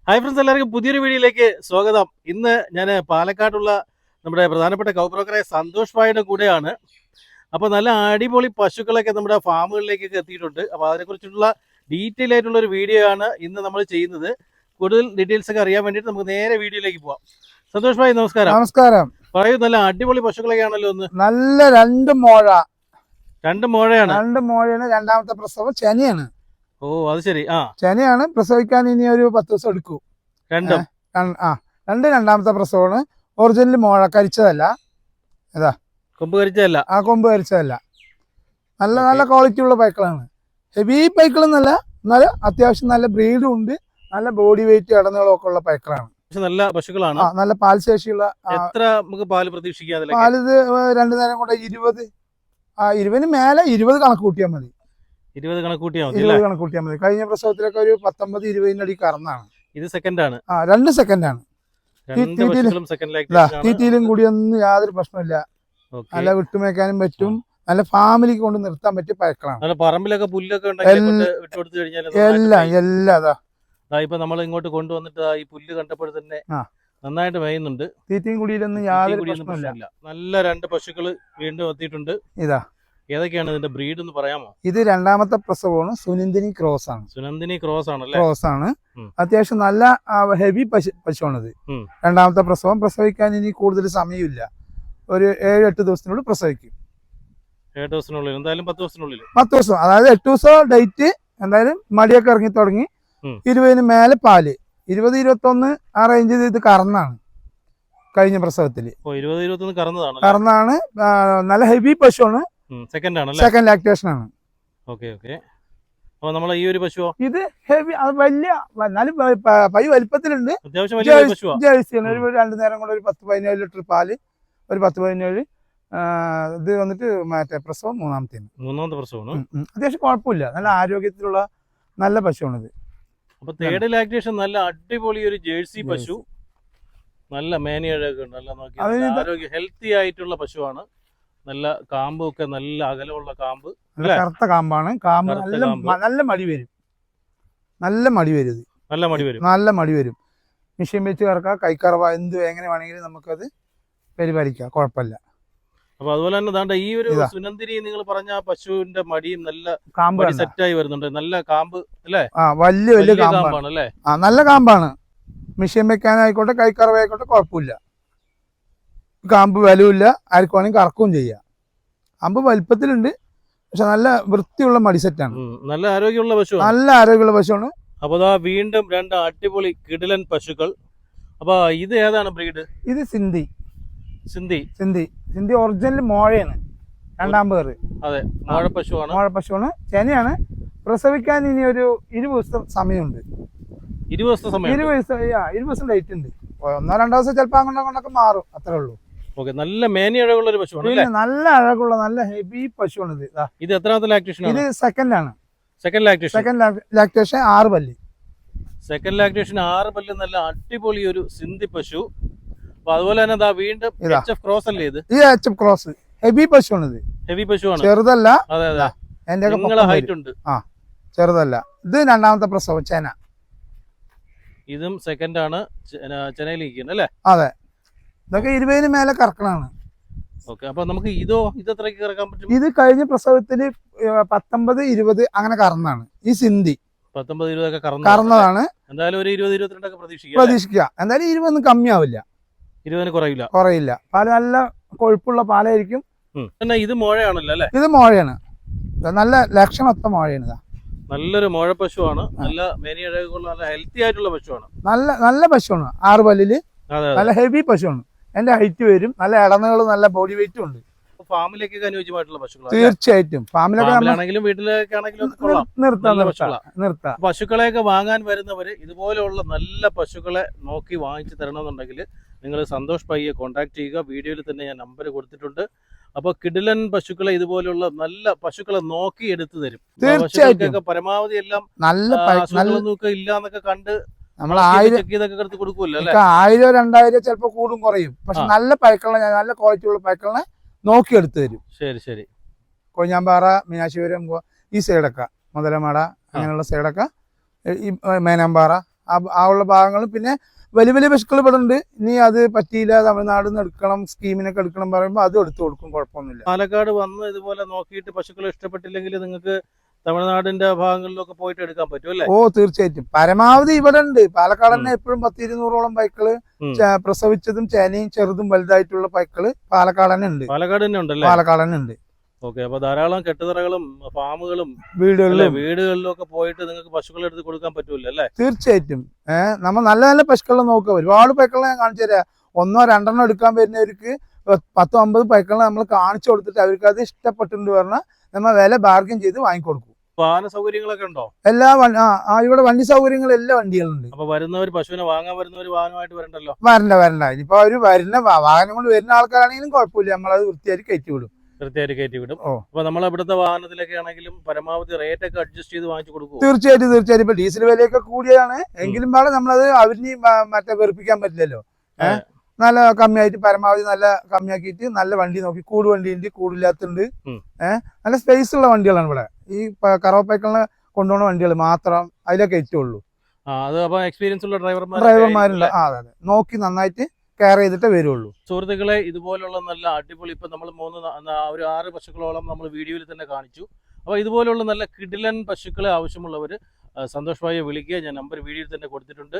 Hi friends, എല്ലാവർക്കും പുതിയൊരു വീഡിയോയിലേക്ക് സ്വാഗതം. ഇന്ന് ഞാൻ പാലക്കാടുള്ള നമ്മുടെ പ്രധാനപ്പെട്ട കൗ ബ്രോക്കറായ സന്തോഷ് ഭായിയുടെ കൂടെയാണ്. അപ്പോൾ നല്ല അടിപൊളി പശുക്കളൊക്കെ നമ്മുടെ ഫാമുകളിലേക്കൊക്കെ എത്തിയിട്ടുണ്ട്. അപ്പോൾ അതിനെക്കുറിച്ചുള്ള ഡീറ്റെയിൽ ആയിട്ടുള്ള ഒരു വീഡിയോ ആണ് ഇന്ന് നമ്മൾ ചെയ്യുന്നത്. കൂടുതൽ ഡീറ്റെയിൽസ് ഒക്കെ അറിയാൻ വേണ്ടിയിട്ട് നമുക്ക് നേരെ വീഡിയോയിലേക്ക് പോവാം. സന്തോഷ് ഭായി, നമസ്കാരം. നമസ്കാരം. പറയൂ, നല്ല അടിപൊളി പശുക്കളൊക്കെ ആണല്ലോ. ഒന്ന് നല്ല രണ്ട് മോഴയാണ്. രണ്ടാമത്തെ പ്രസവം ചെനയാണ്. ഓ, അത് ശരി. ചെനയാണ്. പ്രസവിക്കാൻ ഇനി ഒരു 10 ദിവസം എടുക്കും. രണ്ടാമത്തെ പ്രസവമാണ്. ഒറിജിനൽ മോഴ, കരിച്ചതല്ല. ഏതാ കൊമ്പ് കരിച്ചതല്ല. കൊമ്പ് കരിച്ചതല്ല. നല്ല നല്ല ക്വാളിറ്റി ഉള്ള പൈക്കളാണ്. ഹെവി പൈക്കിൾ എന്നല്ല, എന്നാലും അത്യാവശ്യം നല്ല ബ്രീഡും ഉണ്ട്. നല്ല ബോഡി വെയിറ്റ് ഇടനീളമൊക്കെ ഉള്ള പൈക്കളാണ്. നല്ല പശുക്കളാണ്. നല്ല പാൽ ശേഷിയുള്ള. എത്ര നമുക്ക് പാല് പ്രതീക്ഷിക്കാം? പാല് ഇത് 2 നേരം കൊണ്ട് 20 മേലെ 20 കണക്ക് കൂട്ടിയാൽ മതി. 20 കണക്ക് കൂട്ടിയാൽ മതി. കഴിഞ്ഞ പ്രസവത്തിലൊക്കെ ഒരു 19-20 അടി കറന്നാണ്. ഇത് സെക്കൻഡ് ആണ്. 2 സെക്കൻഡാണ്. തീറ്റയിലും കൂടിയൊന്നും യാതൊരു പ്രശ്നമില്ല. നല്ല വിട്ടുമേക്കാനും പറ്റും. നല്ല ഫാമിലിക്ക് കൊണ്ട് നിർത്താൻ പറ്റിയ പഴക്കളാണ്. പറമ്പിലൊക്കെ പുല്ലൊക്കെ എല്ലാം ഇപ്പൊ നമ്മൾ ഇങ്ങോട്ട് കൊണ്ടുവന്നിട്ട് ഈ പുല്ല് കണ്ടപ്പോൾ തന്നെ നന്നായിട്ട് മേയുന്നുണ്ട്. തീറ്റയും കൂടിയിലൊന്നും യാതൊരു പ്രശ്നമില്ല. നല്ല 2 പശുക്കള് വീണ്ടും എത്തിയിട്ടുണ്ട്. ഇതാ ഏതൊക്കെയാണ് ഇതിന്റെ ബ്രീഡ് എന്ന് പറയാമോ? ഇത് രണ്ടാമത്തെ പ്രസവമാണ്. സുനന്ദിനി ക്രോസ് ആണ്. ക്രോസ് ആണ്. അത്യാവശ്യം നല്ല ഹെവി പശുവാണിത്. രണ്ടാമത്തെ പ്രസവം. പ്രസവിക്കാൻ ഇനി കൂടുതൽ സമയമില്ല. ഒരു 7-8 ദിവസത്തിനുള്ളിൽ പ്രസവിക്കും. 7 ദിവസത്തിനുള്ളിൽ, എന്തായാലും 10 ദിവസത്തിനുള്ളിൽ. 10 ദിവസം, അതായത് 8 ദിവസം ഡേറ്റ്. എന്തായാലും മടിയൊക്കെ ഇറങ്ങി തുടങ്ങി. 20 മേലെ പാല്. 20-21 ആ റേഞ്ചിൽ ഇത് കറന്നാണ്. കഴിഞ്ഞ പ്രസവത്തില് 20-21 കറന്നാണ്. നല്ല ഹെവി പശുവാണ്. സെക്കൻഡ് ലാക്ടേഷൻ ആണ്. ഈ ഒരു പശുവോ? ഇത് ഹെവി, അത് വലിയ, എന്നാലും പൈ വലിപ്പത്തിലുണ്ട്. ജേഴ്സിയാണ്. ഒരു 2 നേരം കൊണ്ട് ഒരു 10-17 ലിറ്റർ പാല്. ഒരു 10-17. ഇത് വന്നിട്ട് മറ്റേ പ്രസവം മൂന്നാമത്തെ പ്രസവമാണ്. അത്യാവശ്യം കുഴപ്പമില്ല. നല്ല ആരോഗ്യത്തിലുള്ള നല്ല പശുവാണിത്. അപ്പൊ തേർഡ് ലാക്ടേഷൻ നല്ല അടിപൊളി ഒരു ജേഴ്സി പശു. നല്ല മേനിയഴൊക്കെ ഉണ്ട്. നല്ല നോക്കി ആരോഗ്യ ഹെൽത്തി ആയിട്ടുള്ള പശുവാണ്. നല്ല കാമ്പൊക്കെ നല്ല അകലമുള്ള കാമ്പ്. കറുത്ത കാമ്പാണ്. കാമ്പ് നല്ല മടി വരും. നല്ല മടി വരും. മിഷ്യൻ വെച്ച് കറക്കാം. കൈക്കറവ എന്ത് എങ്ങനെ വേണമെങ്കിലും നമുക്കത് പരിപാലിക്കാം. കുഴപ്പമില്ല. അപ്പൊ അതുപോലെ തന്നെ ഈ ഒരു സുനന്ദിനി നിങ്ങൾ പറഞ്ഞ പശുവിന്റെ മടിയും നല്ല കാമ്പ് സെറ്റായി വരുന്നുണ്ട്. നല്ല കാമ്പ് അല്ലേ? വലിയ കാമ്പാണ് അല്ലേ? നല്ല കാമ്പാണ്. മിഷ്യൻ വെക്കാനായിക്കോട്ടെ, കൈക്കറവ ആയിക്കോട്ടെ, കുഴപ്പമില്ല. കാമ്പ് വിലവില്ല. ആർക്കും വേണമെങ്കിൽ കറക്കുകയും ചെയ്യാം. കാമ്പ് വലിപ്പത്തിലുണ്ട്. പക്ഷെ നല്ല വൃത്തിയുള്ള മടിസെറ്റാണ്. നല്ല ആരോഗ്യമുള്ള പശുവാണ്. അപ്പൊ വീണ്ടും 2 അടിപൊളി കിടിലൻ പശുക്കൾ. അപ്പൊ ഇത് ഏതാണ് ബ്രീഡ്? ഇത് സിന്ധി ഒറിജിനൽ മോഴയാണ്. രണ്ടാം പേര്. അതെ, മോഴ പശുവാണ്. ചെനയാണ്. പ്രസവിക്കാൻ ഇനി ഒരു 20 ദിവസം സമയമുണ്ട്. 20 ദിവസം ഡേറ്റ് ഉണ്ട്. 1-2 ദിവസം ചിലപ്പോൾ അങ്ങോട്ടൊക്കെ മാറും. അത്രേ ഉള്ളൂ. നല്ല മേനി അഴകുള്ള ഒരു പശുവാണ്. നല്ല അഴകുള്ള നല്ല ഹെവി പശുവാണ് ഇത്. ഇത് എത്രാമത്തെ ലാക്ടേഷൻ? ഇത് സെക്കൻഡ് ആണ്. സെക്കൻഡ് ലാക്ടേഷൻ 6 പല്ല്. സെക്കൻഡ് ലാക്ടേഷൻ 6 പല്ല്. നല്ല അടിപൊളി ഒരു സിന്ധി പശു. അപ്പൊ അതുപോലെ തന്നെ വീണ്ടും HF ക്രോസ് അല്ലേ ഇത്? HF ക്രോസ് ഹെവി പശുവാണ്. ഇത് ഹെവി പശുവാണ്, ചെറുതല്ല. അതെ, എന്റെ ഹൈറ്റ് ഉണ്ട്. ചെറുതല്ല. ഇത് രണ്ടാമത്തെ പ്രസവം ചെന. ഇതും സെക്കൻഡ് ആണ്. ചെനയിലിരിക്കുന്നത് അല്ലേ? അതെ. ഇതൊക്കെ 20 മേലെ കറക്കണാണ്. അപ്പൊ നമുക്ക് ഇത് എത്രയ്ക്ക് കറക്കാൻ പറ്റും? ഇത് കഴിഞ്ഞ പ്രസവത്തിന് 19-20 അങ്ങനെ കറന്നാണ്. ഈ സിന്ധി 19-20 ഒക്കെ കറന്നതാണ്. എന്തായാലും ഒരു 20-22 ഒക്കെ പ്രതീക്ഷിക്കുക. എന്തായാലും 20 കമ്മിയാവില്ല. 20 കുറയില്ല. പാല് നല്ല കൊഴുപ്പുള്ള പാലായിരിക്കും. ഇത് മോഴയാണല്ലോ അല്ലേ? ഇത് മോഴയാണ്. നല്ല ലക്ഷണത്തെ മോഴയാണ്. നല്ലൊരു മോഴ പശുവാണ്. നല്ല മേനിയഴകുള്ള നല്ല ഹെൽത്തി ആയിട്ടുള്ള പശുവാണ്. നല്ല പശുവാണ്. 6 പല്ലില് നല്ല ഹെവി പശുവാണ്. എന്റെ ഹൈറ്റ് വരും. നല്ല ഇടനീളം, നല്ല ബോഡി വെയിറ്റും ഉണ്ട്. ഫാമിലേക്കൊക്കെ അനുയോജ്യമായിട്ടുള്ള പശുക്കളാണ്. തീർച്ചയായിട്ടും ഫാമിലാണെങ്കിലും വീട്ടിലേക്കാണെങ്കിലും നിർത്താം. പശുക്കളെയൊക്കെ വാങ്ങാൻ വരുന്നവര് ഇതുപോലെയുള്ള നല്ല പശുക്കളെ നോക്കി വാങ്ങിച്ചു തരണമെന്നുണ്ടെങ്കിൽ നിങ്ങൾ സന്തോഷ് ഭായിയെ കോൺടാക്ട് ചെയ്യുക. വീഡിയോയിൽ തന്നെ ഞാൻ നമ്പർ കൊടുത്തിട്ടുണ്ട്. അപ്പൊ കിടിലൻ പശുക്കളെ, ഇതുപോലുള്ള നല്ല പശുക്കളെ നോക്കി എടുത്തു തരും. പശുക്കൾക്കൊക്കെ പരമാവധി എല്ലാം അസുഖങ്ങളൊന്നും ഇല്ല എന്നൊക്കെ കണ്ട് നമ്മൾ 1000 കൊടുക്കുമല്ലോ അല്ലെ? 1000-2000 ചിലപ്പോ കൂടും കുറയും. പക്ഷെ നല്ല പൈക്കളെ, നല്ല ക്വാളിറ്റി ഉള്ള പൈക്കളെ നോക്കി എടുത്തു തരും. ശരി. കൊഞ്ഞാമ്പാറ, മീനാശിപുരം, ഈ സൈഡൊക്കെ, മുതലമാട, അങ്ങനെയുള്ള സൈഡൊക്കെ, ഈ മേനാമ്പാറ, ആ ഉള്ള ഭാഗങ്ങളും പിന്നെ വലിയ വലിയ പശുക്കൾ ഇവിടെ ഉണ്ട്. ഇനി അത് പറ്റിയില്ല, തമിഴ്നാട് നിന്ന് എടുക്കണം, സ്കീമിനൊക്കെ എടുക്കണം പറയുമ്പോൾ അതും എടുത്തു കൊടുക്കും, കുഴപ്പമൊന്നുമില്ല. പാലക്കാട് വന്ന് ഇതുപോലെ നോക്കിയിട്ട് പശുക്കളെ ഇഷ്ടപ്പെട്ടില്ലെങ്കിൽ നിങ്ങൾക്ക് തമിഴ്നാടിന്റെ ഭാഗങ്ങളിലൊക്കെ പോയിട്ട് എടുക്കാൻ പറ്റും അല്ലേ? ഓ തീർച്ചയായിട്ടും. പരമാവധി ഇവിടെ ഉണ്ട്. പാലക്കാട് തന്നെ എപ്പോഴും 10-200ഓളം പൈക്കള് പ്രസവിച്ചതും ചേനയും ചെറുതും വലുതായിട്ടുള്ള പൈക്കള് പാലക്കാട് തന്നെ ഉണ്ട്. പാലക്കാട് തന്നെ ഉണ്ടല്ലേ? പാലക്കാട് തന്നെ ഉണ്ട്. ഓക്കെ. അപ്പൊ ധാരാളം കെട്ടുതറകളും ഫാമുകളും വീടുകളിലും ഒക്കെ പോയിട്ട് നിങ്ങൾക്ക് പശുക്കളെ എടുത്ത് കൊടുക്കാൻ പറ്റൂല അല്ലേ? തീർച്ചയായിട്ടും. നമ്മൾ നല്ല നല്ല പശുക്കളെ നോക്കുക. ഒരുപാട് പൈക്കളെ ഞാൻ കാണിച്ചു തരാം. 1-2 എടുക്കാൻ വരുന്നവർക്ക് 10-50 പൈക്കളെ നമ്മൾ കാണിച്ചു കൊടുത്തിട്ട് അവർക്ക് അത് ഇഷ്ടപ്പെട്ടിട്ടുണ്ട് പറഞ്ഞാൽ നമ്മൾ വില ബാർഗൻ ചെയ്ത് വാങ്ങിക്കൊടുക്കും. വാഹന സൗകര്യങ്ങളൊക്കെ ഉണ്ടോ? എല്ലാ ഇവിടെ വണ്ടി സൗകര്യങ്ങൾ എല്ലാ വണ്ടികളുണ്ട്. അപ്പൊ വരുന്നവർ പശുവിനെ വാങ്ങാൻ വരുന്നവർ വാഹനമായിട്ട് വരണ്ടല്ലോ? വരണ്ട. ഇനിയിപ്പോ അവര് വരുന്ന വാഹനം കൊണ്ട് വരുന്ന ആൾക്കാരാണെങ്കിലും കുഴപ്പമില്ല, നമ്മളത് വൃത്തിയായിട്ട് കയറ്റി വിടും. കയറ്റി വിടും. അപ്പൊ നമ്മൾ ഇവിടുത്തെ വാഹനത്തിലൊക്കെ ആണെങ്കിലും പരമാവധി റേറ്റ് ഒക്കെ അഡ്ജസ്റ്റ് ചെയ്ത് വാങ്ങിച്ചു കൊടുക്കും. തീർച്ചയായിട്ടും. ഇപ്പൊ ഡീസൽ വിലയൊക്കെ കൂടിയതാണ് എങ്കിലും പാടെ നമ്മളത് അവരിനി മറ്റേ വെറുപ്പിക്കാൻ പറ്റില്ലല്ലോ. നല്ല കമ്മിയായിട്ട് പരമാവധി നല്ല കമ്മിയാക്കിയിട്ട് നല്ല വണ്ടി നോക്കി, കൂട് വണ്ടി ഉണ്ട്, കൂടില്ലാത്തുണ്ട്. നല്ല സ്പേസ് ഉള്ള വണ്ടികളാണ് ഇവിടെ. ഈ കറവപ്പൈക്കളെ കൊണ്ടുപോകുന്ന വണ്ടികൾ മാത്രം അതിലൊക്കെ കയറ്റുള്ളൂ. എക്സ്പീരിയൻസ് ഉള്ള ഡ്രൈവർമാരുണ്ട്. അതെ, നോക്കി നന്നായിട്ട് കെയർ ചെയ്തിട്ടേ വരുള്ളൂ. സുഹൃത്തുക്കളെ, ഇതുപോലുള്ള നല്ല അടിപൊളി, ഇപ്പൊ നമ്മൾ 6 പശുക്കളോളം നമ്മൾ വീഡിയോയിൽ തന്നെ കാണിച്ചു. അപ്പോൾ ഇതുപോലുള്ള നല്ല കിടിലൻ പശുക്കളെ ആവശ്യമുള്ളവർ സന്തോഷ് ഭായിയെ വിളിക്കുക. ഞാൻ നമ്പർ വീഡിയോയിൽ തന്നെ കൊടുത്തിട്ടുണ്ട്.